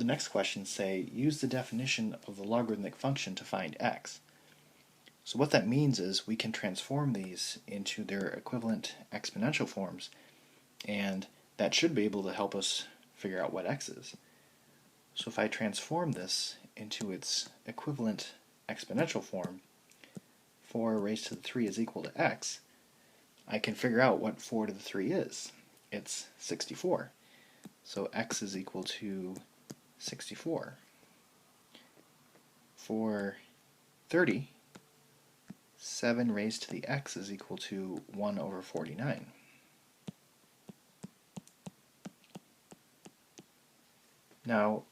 the next questions say, use the definition of the logarithmic function to find x. So what that means is we can transform these into their equivalent exponential forms, and that should be able to help us figure out what x is. So if I transform this into its equivalent exponential form, 4 raised to the 3 is equal to x, I can figure out what 4 to the 3 is. It's 64. So x is equal to 64. For 30, 7 raised to the x is equal to 1 over 49. Now,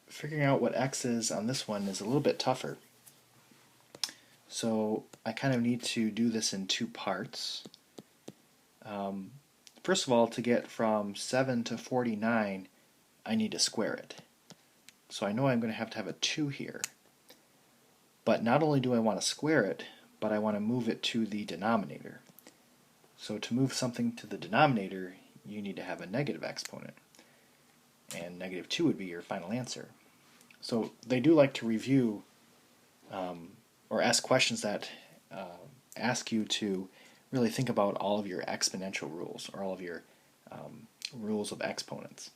figuring out what x is on this one is a little bit tougher. So I kind of need to do this in two parts. First of all, to get from 7 to 49, I need to square it. So I know I'm going to have a 2 here. But not only do I want to square it, but I want to move it to the denominator. So to move something to the denominator, you need to have a negative exponent. And negative 2 would be your final answer. So they do like to review or ask questions that ask you to really think about all of your exponential rules, or all of your rules of exponents.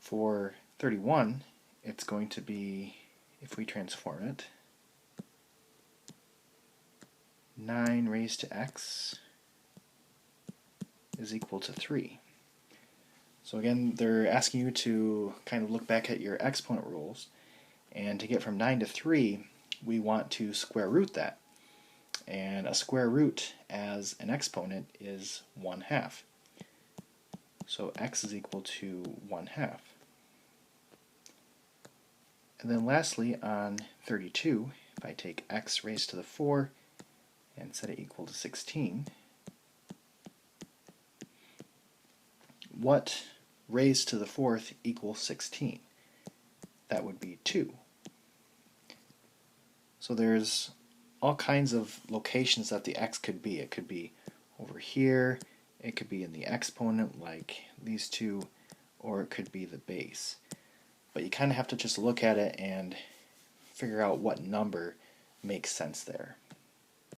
For 31, it's going to be, if we transform it, 9 raised to x is equal to 3. So again, they're asking you to kind of look back at your exponent rules, and to get from 9 to 3, we want to square root that. And a square root as an exponent is 1/2. So x is equal to 1/2. And then lastly, on 32, if I take x raised to the 4 and set it equal to 16, what raised to the 4th equals 16? That would be 2. So there's all kinds of locations that the x could be. It could be over here, it could be in the exponent like these two, or it could be the base. But you kind of have to just look at it and figure out what number makes sense there.